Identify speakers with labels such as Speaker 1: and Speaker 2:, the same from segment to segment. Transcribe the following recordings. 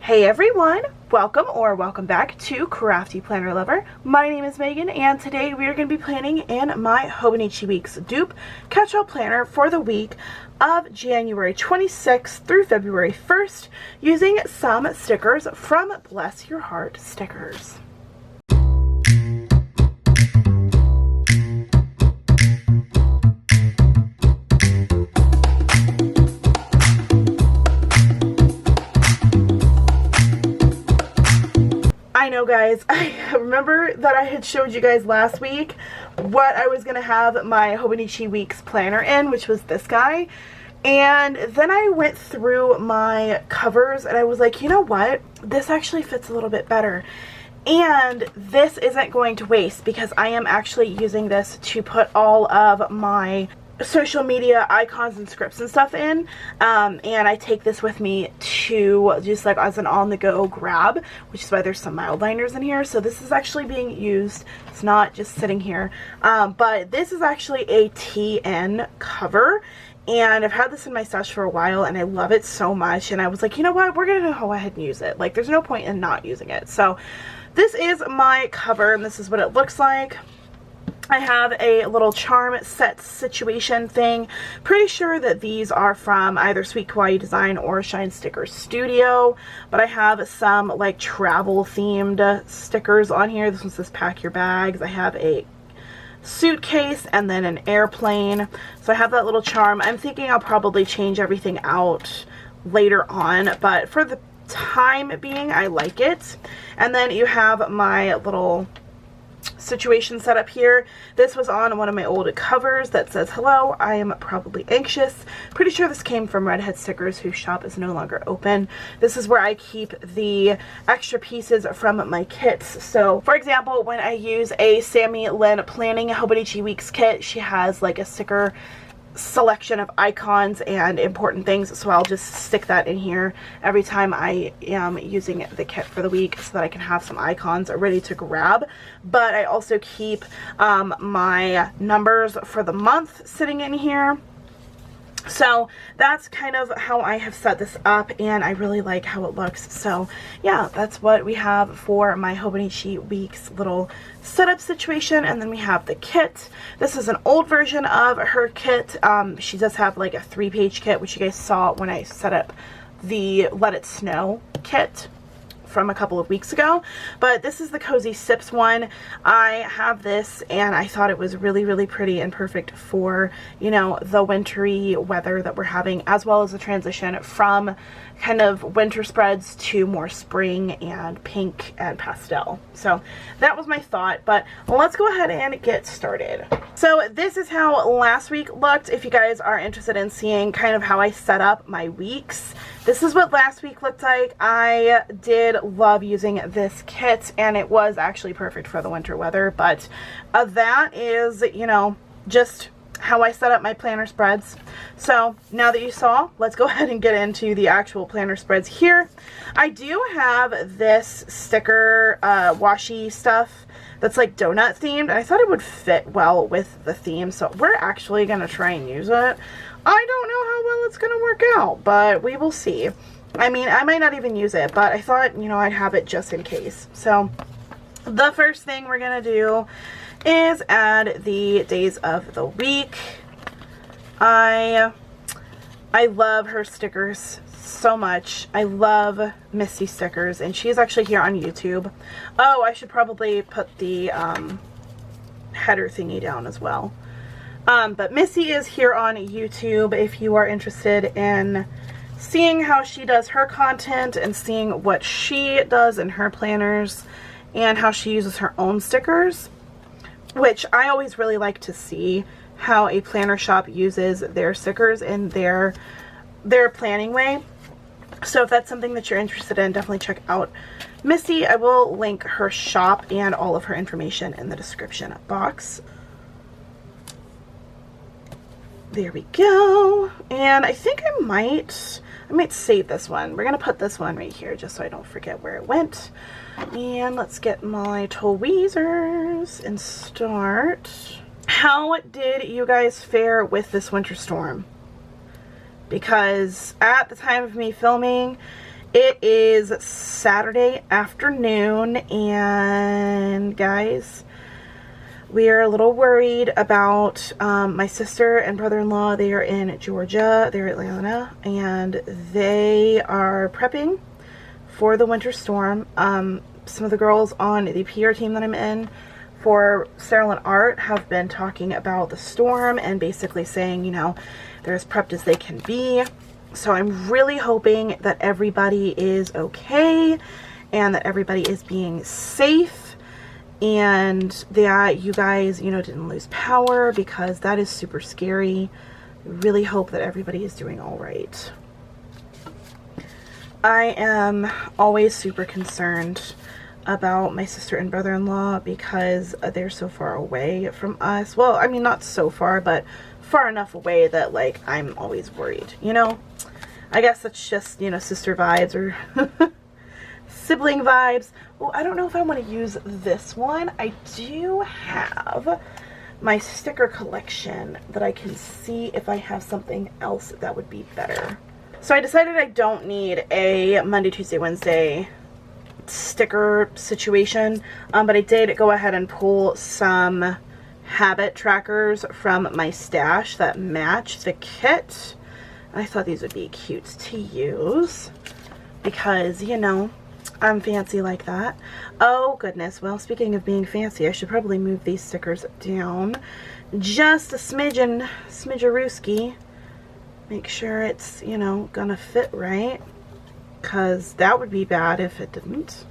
Speaker 1: Hey everyone, welcome back to CraftyPlannerLovR. My name is Megan and today we are going to be planning in my Hobonichi Weeks dupe catch-all planner for the week of January 26th through February 1st using some stickers from BlessUrHeartStickers. I know guys, I remember that I had showed you guys last week what I was going to have my Hobonichi Weeks planner in, which was this guy. And then I went through my covers and I was like, you know what? This actually fits a little bit better. And this isn't going to waste because I am actually using this to put all of my social media icons and scripts and stuff in, and I take this with me to just like as an on-the-go grab, which is why there's some mild liners in here. So this is actually being used, it's not just sitting here, but this is actually a TN cover, and I've had this in my stash for a while and I love it so much, and I was like, you know what, we're gonna go ahead and use it. Like, there's no point in not using it. So this is my cover and this is what it looks like. I have a little charm set situation thing. Pretty sure that these are from either Sweet Kawaii Design or Shine Sticker Studio, but I have some like travel themed stickers on here. This one says pack your bags. I have a suitcase and then an airplane. So I have that little charm. I'm thinking I'll probably change everything out later on, but for the time being, I like it. And then you have my little situation set up here. This was on one of my old covers that says, hello, I am probably anxious. Pretty sure this came from Redhead Stickers, whose shop is no longer open. This is where I keep the extra pieces from my kits. So for example, when I use a Sammy Lynn Planning Hobonichi Weeks kit, she has like a sticker selection of icons and important things, so I'll just stick that in here every time I am using the kit for the week so that I can have some icons ready to grab. But I also keep my numbers for the month sitting in here. So that's kind of how I have set this up, and I really like how it looks. So yeah, that's what we have for my Hobonichi Weeks little setup situation. And then we have the kit. This is an old version of her kit. She does have like a 3-page kit, which you guys saw when I set up the Let It Snow kit from a couple of weeks ago. But this is the Cozy Sips one. I have this and I thought it was really pretty and perfect for, you know, the wintry weather that we're having, as well as the transition from kind of winter spreads to more spring and pink and pastel. So that was my thought, but let's go ahead and get started. So this is how last week looked. If you guys are interested in seeing kind of how I set up my weeks, this is what last week looked like. I did love using this kit and it was actually perfect for the winter weather, but that is, you know, just how I set up my planner spreads. So now that you saw, let's go ahead and get into the actual planner spreads here. I do have this sticker washi stuff that's like donut themed. I thought it would fit well with the theme, so we're actually gonna try and use it. I don't know how well it's gonna work out, but we will see. I mean, I might not even use it, but I thought, you know, I'd have it just in case. So the first thing we're gonna do is add the days of the week. I love her stickers so much. I love Missy stickers, and she's actually here on YouTube. Oh, I should probably put the header thingy down as well. But Missy is here on YouTube if you are interested in seeing how she does her content and seeing what she does in her planners and how she uses her own stickers, which I always really like to see how a planner shop uses their stickers in their planning way. So if that's something that you're interested in, definitely check out Missy. I will link her shop and all of her information in the description box. There we go. And I think I might save this one. We're gonna put this one right here just so I don't forget where it went. And let's get my tweezers and start. How did you guys fare with this winter storm? Because at the time of me filming, It is Saturday afternoon, and guys, we are a little worried about my sister and brother-in-law. They are in Georgia, they're Atlanta, and they are prepping for the winter storm. Some of the girls on the PR team that I'm in for Sterile Art have been talking about the storm and basically saying, you know, they're as prepped as they can be. So I'm really hoping that everybody is okay and that everybody is being safe and that you guys, you know, didn't lose power, because that is super scary. Really hope that everybody is doing all right. I am always super concerned about my sister and brother-in-law because they're so far away from us. Well, I mean, not so far, but far enough away that, like, I'm always worried, you know? I guess that's just, you know, sister vibes or sibling vibes. Oh, I don't know if I want to use this one. I do have my sticker collection that I can see if I have something else that would be better. So I decided I don't need a Monday, Tuesday, Wednesday sticker situation, but I did go ahead and pull some habit trackers from my stash that match the kit. I thought these would be cute to use because, you know, I'm fancy like that. Oh goodness, well, speaking of being fancy, I should probably move these stickers down just a smidgerooski. Make sure it's, you know, gonna fit right, because that would be bad if it didn't.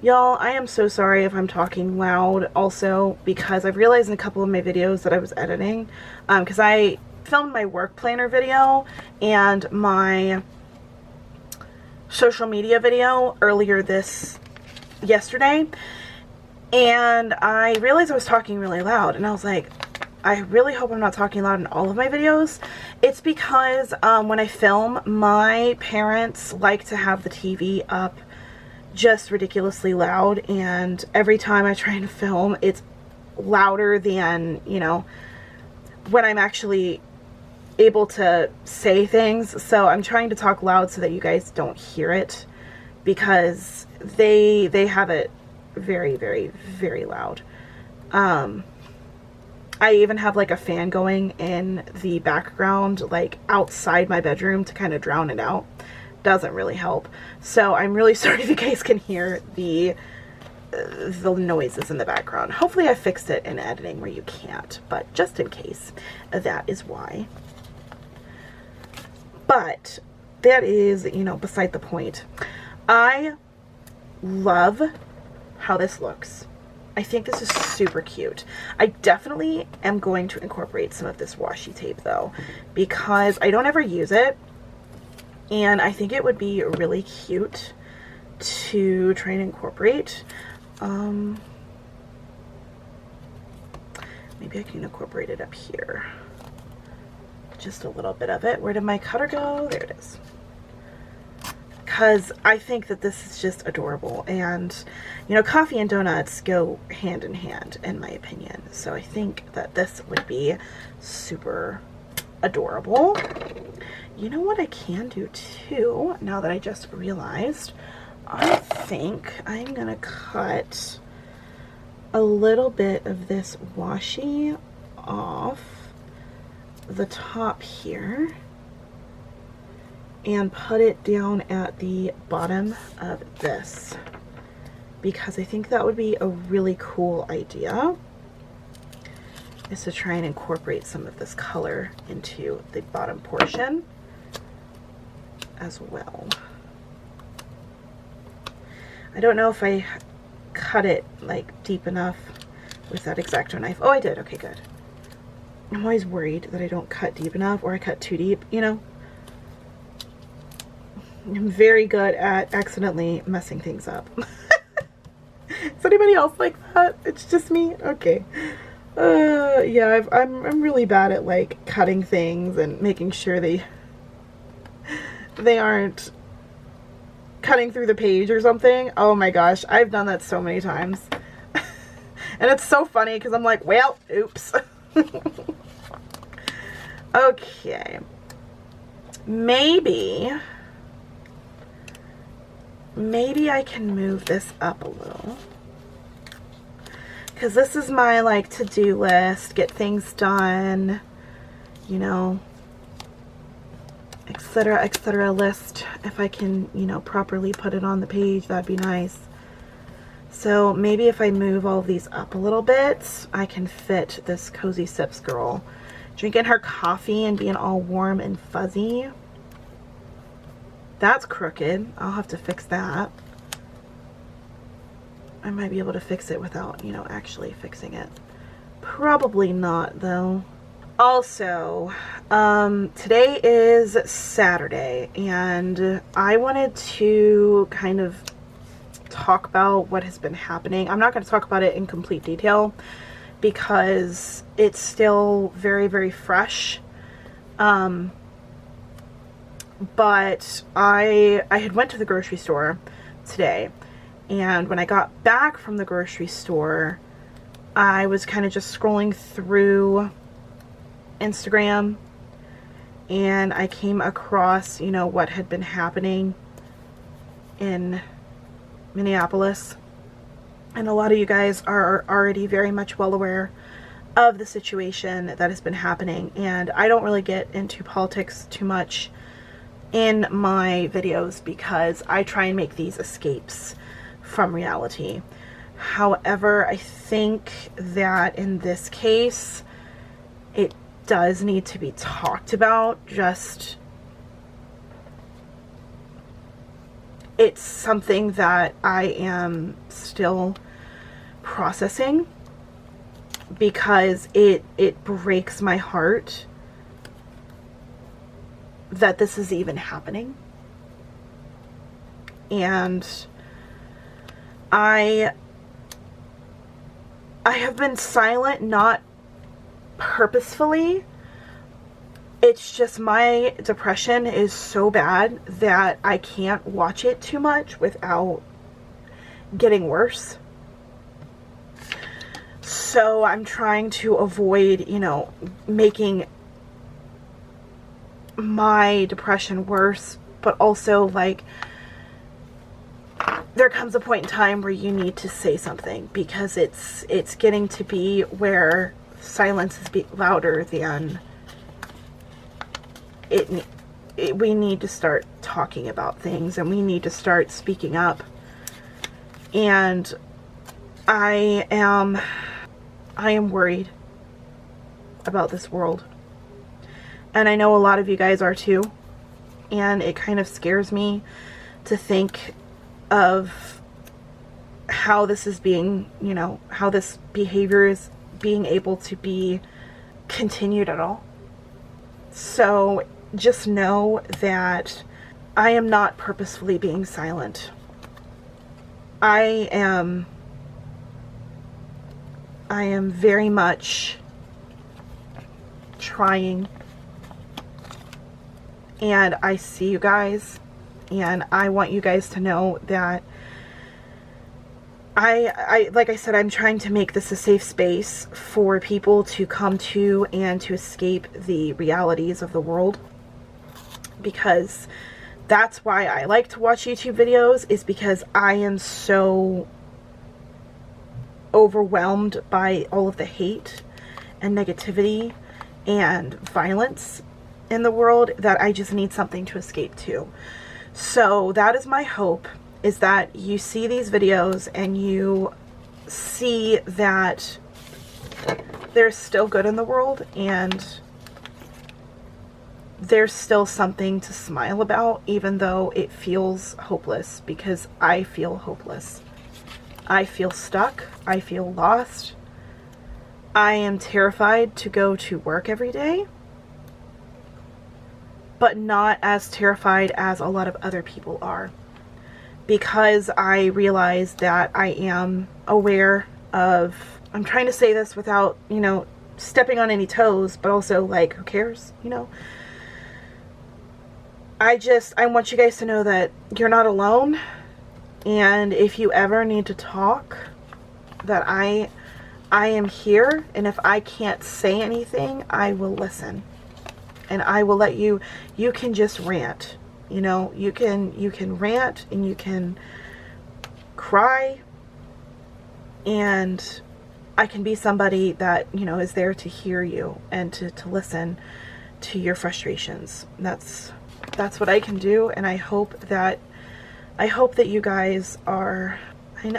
Speaker 1: Y'all, I am so sorry if I'm talking loud also, because I've realized in a couple of my videos that I was editing, because I filmed my work planner video and my social media video earlier yesterday, and I realized I was talking really loud, and I was like, I really hope I'm not talking loud in all of my videos. It's because when I film, my parents like to have the TV up just ridiculously loud, and every time I try and film, it's louder than, you know, when I'm actually able to say things. So I'm trying to talk loud so that you guys don't hear it, because they have it very, very, very loud. I even have like a fan going in the background, like outside my bedroom, to kind of drown it out. Doesn't really help. So I'm really sorry if you guys can hear the noises in the background. Hopefully I fixed it in editing where you can't, but just in case, that is why. But that is, you know, beside the point. I love how this looks. I think this is super cute. I definitely am going to incorporate some of this washi tape though, because I don't ever use it, and I think it would be really cute to try and incorporate. Maybe I can incorporate it up here. Just a little bit of it. Where did my cutter go? There it is. Because I think that this is just adorable, and you know, coffee and donuts go hand in hand in my opinion, so I think that this would be super adorable. You know what I can do too, now that I just realized, I think I'm gonna cut a little bit of this washi off the top here and put it down at the bottom of this, because I think that would be a really cool idea, is to try and incorporate some of this color into the bottom portion as well. I don't know if I cut it like deep enough with that X-Acto knife. Oh, I did. Okay, good. I'm always worried that I don't cut deep enough, or I cut too deep, you know. I'm very good at accidentally messing things up. Is anybody else like that? It's just me? Okay. Yeah, I'm really bad at like cutting things and making sure they aren't cutting through the page or something. Oh my gosh, I've done that so many times. And it's so funny because I'm like, well, oops. Okay. Maybe maybe I can move this up a little. Because this is my, like, to-do list, get things done, you know, etc. list. If I can, you know, properly put it on the page, that'd be nice. So maybe if I move all of these up a little bit, I can fit this Cozy Sips girl drinking her coffee and being all warm and fuzzy. That's crooked. I'll have to fix that. I might be able to fix it without, you know, actually fixing it. Probably not, though. Also, today is Saturday, and I wanted to kind of talk about what has been happening. I'm not going to talk about it in complete detail because it's still very, very fresh. But I had went to the grocery store today, and when I got back from the grocery store, I was kind of just scrolling through Instagram, and I came across, you know, what had been happening in Minneapolis. And a lot of you guys are already very much well aware of the situation that has been happening. And I don't really get into politics too much in my videos because I try and make these escapes from reality. However, I think that in this case, it does need to be talked about. Just, it's something that I am still processing because it breaks my heart that this is even happening. And I have been silent, not purposefully. It's just my depression is so bad that I can't watch it too much without getting worse. So I'm trying to avoid, you know, making my depression worse, but also, like, there comes a point in time where you need to say something because it's getting to be where silence is louder than it. We need to start talking about things, and we need to start speaking up. And I am worried about this world, and I know a lot of you guys are too, and it kind of scares me to think of how this is being, you know, how this behavior is being able to be continued at all. So just know that I am not purposefully being silent. I am very much trying, and I see you guys, and I want you guys to know that I like I said, I'm trying to make this a safe space for people to come to and to escape the realities of the world, because that's why I like to watch YouTube videos, is because I am so overwhelmed by all of the hate and negativity and violence in the world that I just need something to escape to. So that is my hope, is that you see these videos and you see that there's still good in the world and there's still something to smile about, even though it feels hopeless, because I feel hopeless. I feel stuck. I feel lost. I am terrified to go to work every day, but not as terrified as a lot of other people are, because I realize that I am aware of, I'm trying to say this without, you know, stepping on any toes, but also, like, who cares, you know? I want you guys to know that you're not alone, and if you ever need to talk, that I am here, and if I can't say anything, I will listen. And I will let you can just rant. You know, you can rant and you can cry, and I can be somebody that, you know, is there to hear you and to listen to your frustrations. That's what I can do, and I hope that you guys are,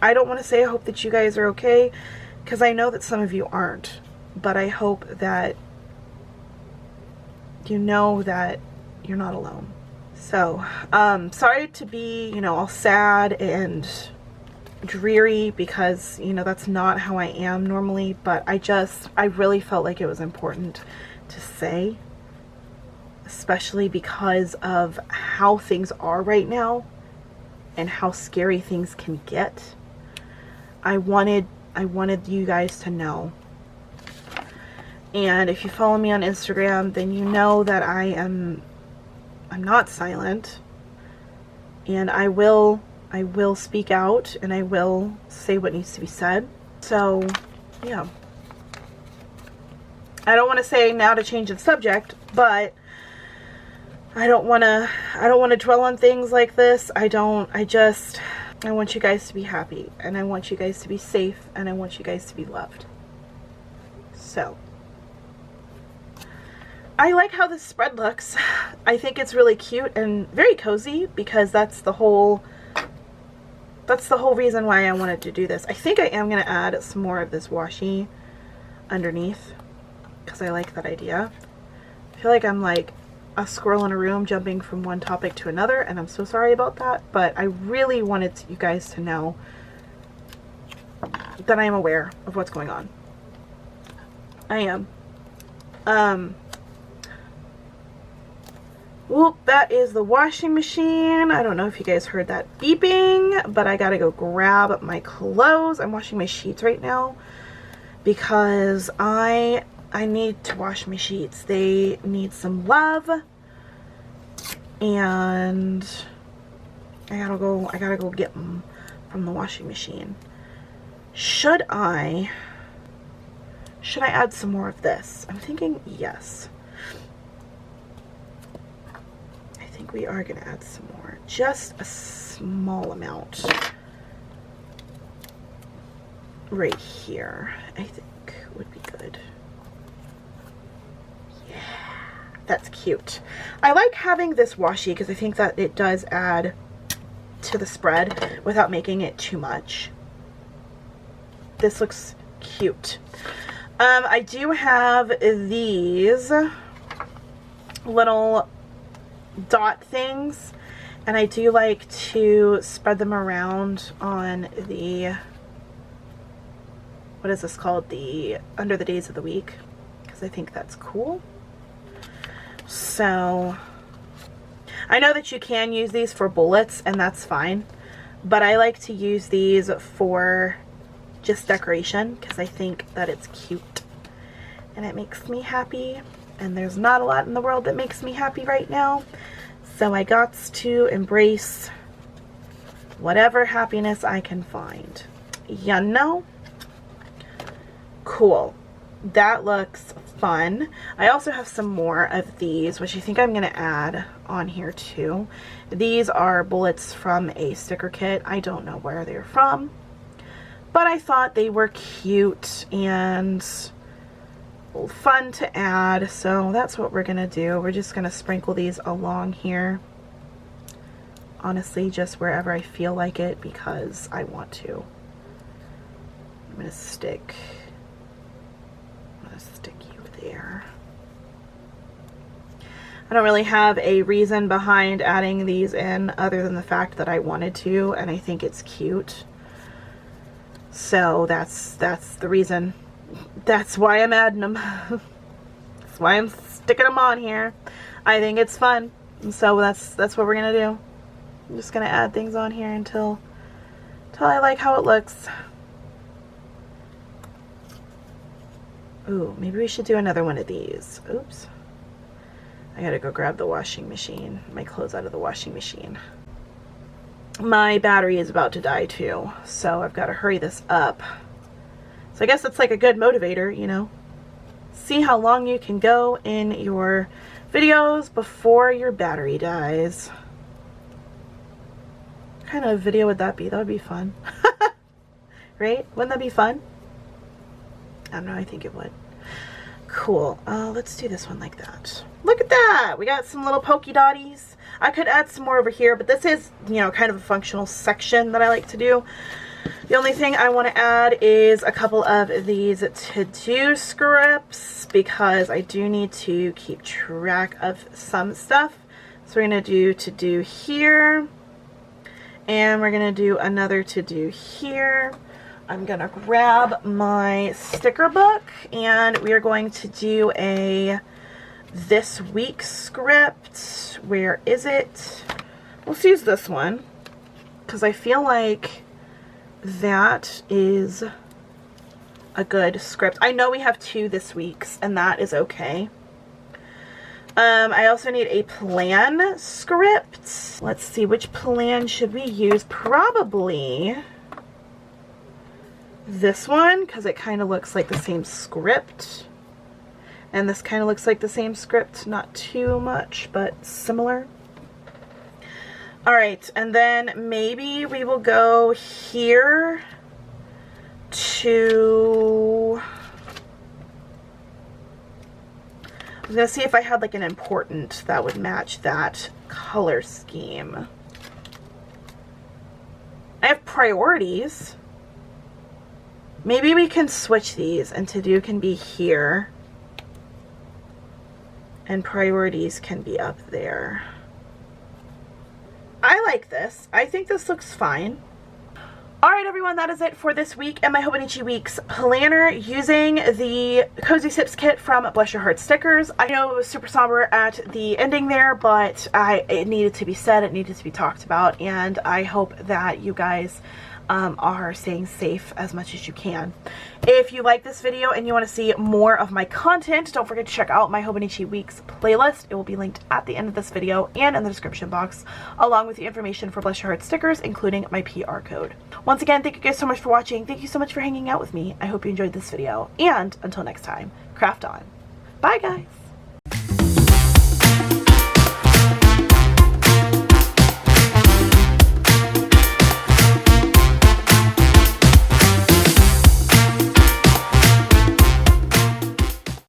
Speaker 1: I don't want to say I hope that you guys are okay, because I know that some of you aren't, but I hope that you know that you're not alone. So, sorry to be, you know, all sad and dreary, because, you know, that's not how I am normally, but I really felt like it was important to say, especially because of how things are right now and how scary things can get. I wanted you guys to know. And if you follow me on Instagram, then you know that I'm not silent, and I will speak out, and I will say what needs to be said. So, yeah. I don't want to say now to change the subject, but I don't want to dwell on things like this. I want you guys to be happy, and I want you guys to be safe, and I want you guys to be loved. So, I like how this spread looks. I think it's really cute and very cozy, because that's the whole reason why I wanted to do this. I think I am going to add some more of this washi underneath, because I like that idea. I feel like I'm like a squirrel in a room jumping from one topic to another, and I'm so sorry about that, but I really wanted you guys to know that I am aware of what's going on. I am. Whoop, that is the washing machine. I don't know if you guys heard that beeping, but I gotta go grab my clothes. I'm washing my sheets right now because I need to wash my sheets. They need some love, and I gotta go get them from the washing machine. Should I add some more of this? I'm thinking yes. I think we are going to add some more. Just a small amount. Right here, I think would be good. Yeah, that's cute. I like having this washi because I think that it does add to the spread without making it too much. This looks cute. I do have these little dot things, and I do like to spread them around on the, what is this called, the under the days of the week, because I think that's cool. So I know that you can use these for bullets, and that's fine, but I like to use these for just decoration because I think that it's cute and it makes me happy. And there's not a lot in the world that makes me happy right now. So I got to embrace whatever happiness I can find. You know? Cool. That looks fun. I also have some more of these, which I think I'm going to add on here too. These are bullets from a sticker kit. I don't know where they're from, but I thought they were cute and fun to add, so that's what we're gonna do. We're just gonna sprinkle these along here, honestly, just wherever I feel like it, because I want to. I'm gonna stick you there. I don't really have a reason behind adding these in other than the fact that I wanted to, and I think it's cute. So that's the reason. That's why I'm adding them. That's why I'm sticking them on here. I think it's fun. And so that's what we're gonna do. I'm just gonna add things on here until I like how it looks. Ooh, maybe we should do another one of these. Oops. I gotta go grab the washing machine. My clothes out of the washing machine. My battery is about to die too, so I've got to hurry this up. So I guess it's like a good motivator, you know. See how long you can go in your videos before your battery dies. kind of video would that be? That would be fun. Right? Wouldn't that be fun? I don't know, I think it would. Cool. Let's do this one like that. Look at that! We got some little polka dotties. I could add some more over here, but this is, you know, kind of a functional section that I like to do. The only thing I want to add is a couple of these to-do scripts because I do need to keep track of some stuff. So we're going to do to-do here, and we're going to do another to-do here. I'm going to grab my sticker book, and we are going to do a this week script. Where is it? Let's use this one because I feel like that is a good script. I know we have 2 this week's, and that is okay. I also need a plan script. Let's see, which plan should we use? Probably this one, because it kind of looks like the same script. And this kind of looks like the same script. Not too much, but similar. Alright, and then maybe we will go here to... I was going to see if I had like an important that would match that color scheme. I have priorities. Maybe we can switch these and to-do can be here. And priorities can be up there. I like this. I think this looks fine. Alright everyone, that is it for this week and my Hobonichi Weeks planner using the Cozy Sips kit from BlessUrHeartStickers. I know it was super somber at the ending there, but it needed to be said, it needed to be talked about, and I hope that you guys are staying safe as much as you can. If you like this video and you want to see more of my content, don't forget to check out my Hobonichi Weeks playlist. It will be linked at the end of this video and in the description box, along with the information for BlessUrHeartStickers, including my PR code. Once again, thank you guys so much for watching. Thank you so much for hanging out with me. I hope you enjoyed this video, and until next time, craft on. Bye guys!